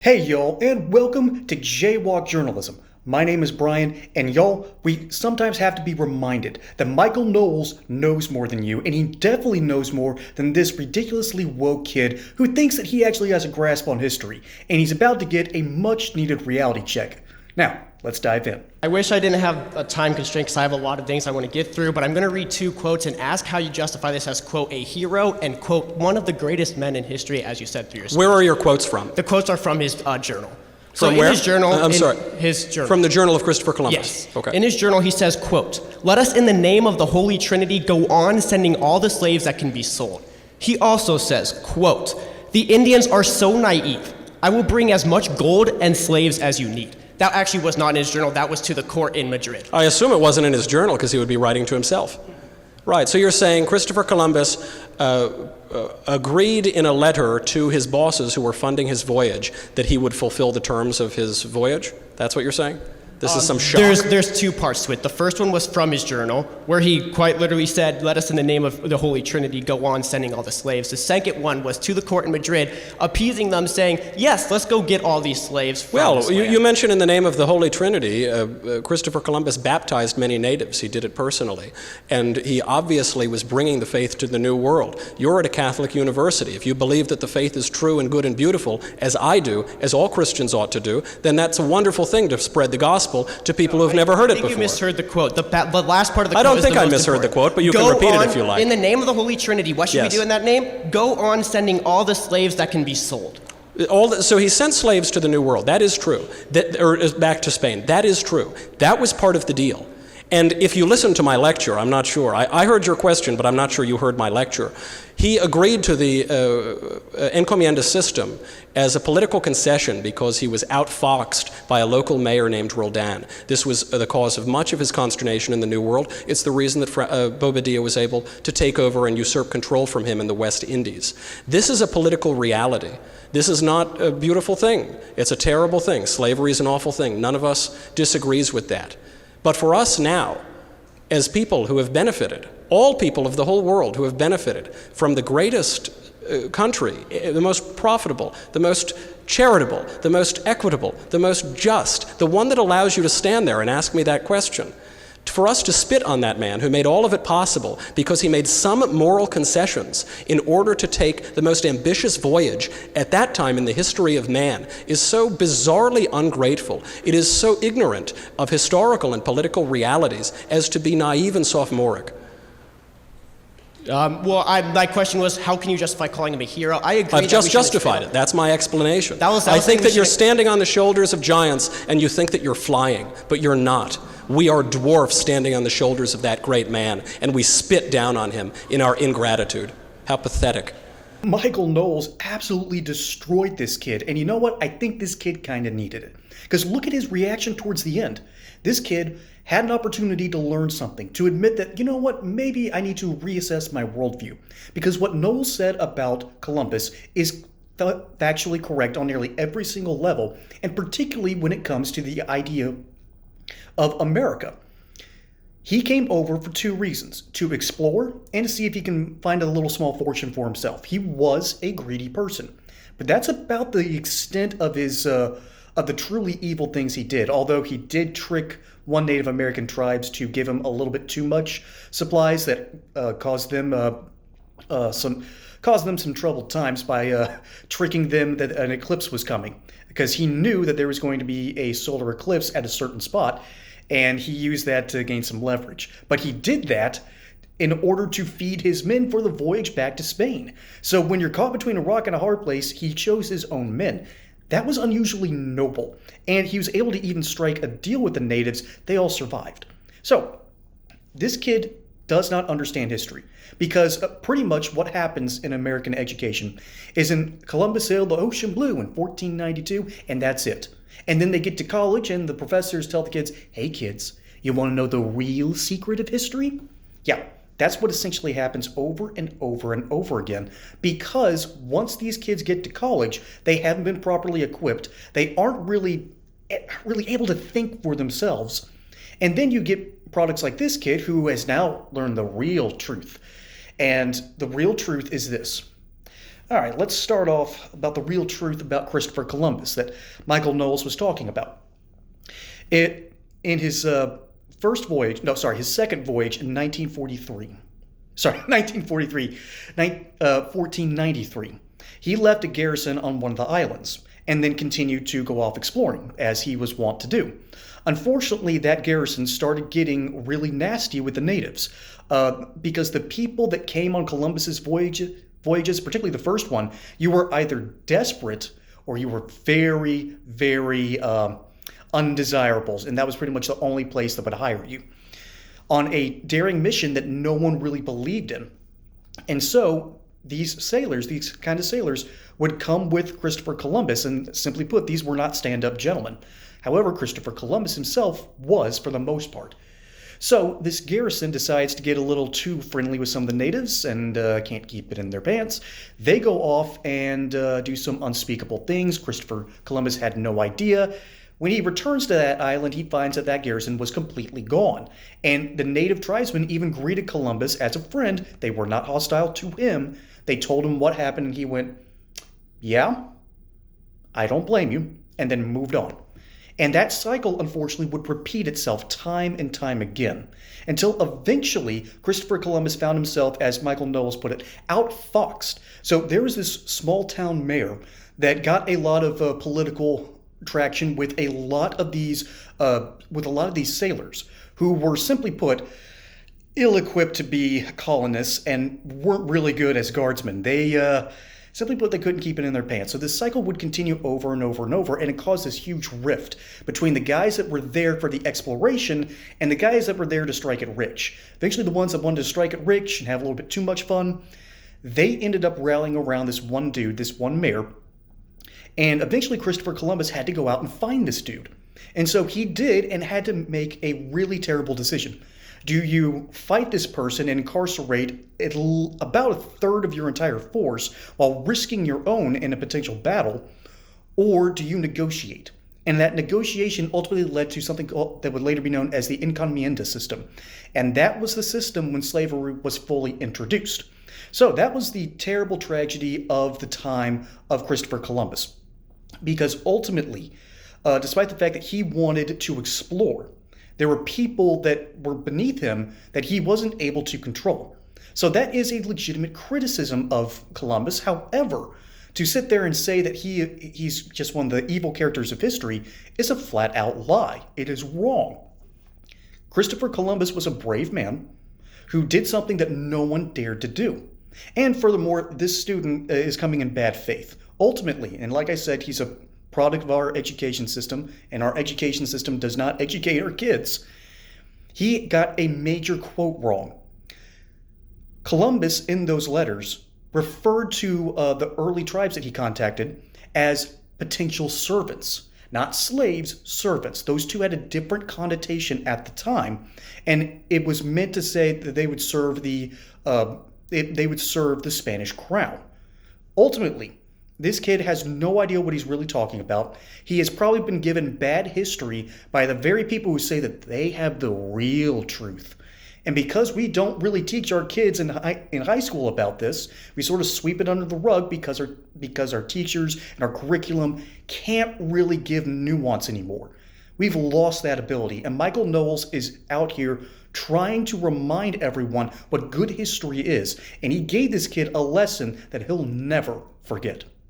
Hey y'all, and welcome to JayWalk Journalism. My name is Brian, and y'all, we sometimes have to be reminded that Michael Knowles knows more than you, and he definitely knows more than this ridiculously woke kid who thinks that he actually has a grasp on history, and he's about to get a much-needed reality check. Now, let's dive in. I wish I didn't have a time constraint because I have a lot of things I want to get through, but I'm going to read two quotes and ask how you justify this as, quote, a hero and, quote, one of the greatest men in history, as you said through your speech. Where are your quotes from? The quotes are from his journal. From where? In his journal. His journal. From the Journal of Christopher Columbus? Yes. Okay. In his journal, he says, quote, "Let us in the name of the Holy Trinity go on sending all the slaves that can be sold." He also says, quote, "The Indians are so naive. I will bring as much gold and slaves as you need." That actually was not in his journal. That was to the court in Madrid. I assume it wasn't in his journal because he would be writing to himself. Right, so you're saying Christopher Columbus agreed in a letter to his bosses who were funding his voyage that he would fulfill the terms of his voyage? That's what you're saying? This is some shock. There's two parts to it. The first one was from his journal, where he quite literally said, "Let us in the name of the Holy Trinity go on sending all the slaves." The second one was to the court in Madrid, appeasing them, saying, "Yes, let's go get all these slaves from Well, this land." you mentioned in the name of the Holy Trinity, Christopher Columbus baptized many natives. He did it personally. And he obviously was bringing the faith to the New World. You're at a Catholic university. If you believe that the faith is true and good and beautiful, as I do, as all Christians ought to do, then that's a wonderful thing to spread the gospel to people who've never heard it before. I think you misheard the quote. The last part of the quote I don't is think the I most misheard the important. quote, but you Go can repeat on, it if you like. In the name of the Holy Trinity, what should Yes. we do in that name? Go on sending all the slaves that can be sold. So he sent slaves to the New World. That is true. Or back to Spain. That is true. That was part of the deal. And if you listen to my lecture, I'm not sure. I heard your question, but I'm not sure you heard my lecture. He agreed to the encomienda system as a political concession because he was outfoxed by a local mayor named Roldan. This was the cause of much of his consternation in the New World. It's the reason that Bobadilla was able to take over and usurp control from him in the West Indies. This is a political reality. This is not a beautiful thing. It's a terrible thing. Slavery is an awful thing. None of us disagrees with that. But for us now, as people who have benefited, all people of the whole world who have benefited from the greatest country, the most profitable, the most charitable, the most equitable, the most just, the one that allows you to stand there and ask me that question, for us to spit on that man who made all of it possible because he made some moral concessions in order to take the most ambitious voyage at that time in the history of man is so bizarrely ungrateful. It is so ignorant of historical and political realities as to be naive and sophomoric. My question was, how can you justify calling him a hero? I agree. I've just justified it. That's my explanation. I think that you're standing on the shoulders of giants and you think that you're flying, but you're not. We are dwarfs standing on the shoulders of that great man, and we spit down on him in our ingratitude. How pathetic. Michael Knowles absolutely destroyed this kid, and you know what? I think this kid kind of needed it. Because look at his reaction towards the end. This kid had an opportunity to learn something, to admit that, you know what, maybe I need to reassess my worldview. Because what Knowles said about Columbus is factually correct on nearly every single level, and particularly when it comes to the idea of America. He came over for two reasons: to explore and to see if he can find a little small fortune for himself. He was a greedy person, but that's about the extent of his of the truly evil things he did. Although he did trick one Native American tribes to give him a little bit too much supplies that caused them some troubled times by tricking them that an eclipse was coming, because he knew that there was going to be a solar eclipse at a certain spot, and he used that to gain some leverage. But he did that in order to feed his men for the voyage back to Spain. So when you're caught between a rock and a hard place, he chose his own men. That was unusually noble, and he was able to even strike a deal with the natives. They all survived. So this kid does not understand history, because pretty much what happens in American education is in Columbus sailed the ocean blue in 1492, and that's it. And then they get to college and the professors tell the kids, "Hey kids, you want to know the real secret of history?" Yeah, that's what essentially happens over and over and over again, because once these kids get to college, they haven't been properly equipped. They aren't really able to think for themselves. And then you get products like this kid who has now learned the real truth. And the real truth is this. All right, let's start off about the real truth about Christopher Columbus that Michael Knowles was talking about. In his his second voyage in 1493, he left a garrison on one of the islands and then continued to go off exploring, as he was wont to do. Unfortunately, that garrison started getting really nasty with the natives because the people that came on Columbus's voyages, particularly the first one, you were either desperate or you were very, very undesirables, and that was pretty much the only place that would hire you on a daring mission that no one really believed in. And so these kind of sailors, would come with Christopher Columbus, and simply put, these were not stand-up gentlemen. However, Christopher Columbus himself was, for the most part. So this garrison decides to get a little too friendly with some of the natives and can't keep it in their pants. They go off and do some unspeakable things. Christopher Columbus had no idea. When he returns to that island, he finds that that garrison was completely gone. And the native tribesmen even greeted Columbus as a friend. They were not hostile to him. They told him what happened, and he went, "Yeah, I don't blame you," and then moved on. And that cycle, unfortunately, would repeat itself time and time again, until eventually Christopher Columbus found himself, as Michael Knowles put it, outfoxed. So there was this small town mayor that got a lot of political traction with a lot of these sailors who were, simply put, ill-equipped to be colonists and weren't really good as guardsmen. They simply put, they couldn't keep it in their pants. So this cycle would continue over and over and over, and it caused this huge rift between the guys that were there for the exploration and the guys that were there to strike it rich. Eventually, the ones that wanted to strike it rich and have a little bit too much fun, they ended up rallying around this one dude, this one mayor, and eventually Christopher Columbus had to go out and find this dude. And so he did, and had to make a really terrible decision. Do you fight this person and incarcerate about a third of your entire force while risking your own in a potential battle, or do you negotiate? And that negotiation ultimately led to something that would later be known as the encomienda system. And that was the system when slavery was fully introduced. So that was the terrible tragedy of the time of Christopher Columbus. Because ultimately, despite the fact that he wanted to explore, there were people that were beneath him that he wasn't able to control. So that is a legitimate criticism of Columbus. However, to sit there and say that he's just one of the evil characters of history is a flat-out lie. It is wrong. Christopher Columbus was a brave man who did something that no one dared to do. And furthermore, this student is coming in bad faith. Ultimately, and like I said, he's a product of our education system, and our education system does not educate our kids. He got a major quote wrong. Columbus, in those letters, referred to the early tribes that he contacted as potential servants, not slaves, servants. Those two had a different connotation at the time, and it was meant to say that they would serve the Spanish crown. Ultimately, this kid has no idea what he's really talking about. He has probably been given bad history by the very people who say that they have the real truth. And because we don't really teach our kids in high school about this, we sort of sweep it under the rug because our teachers and our curriculum can't really give nuance anymore. We've lost that ability, and Michael Knowles is out here trying to remind everyone what good history is, and he gave this kid a lesson that he'll never forget.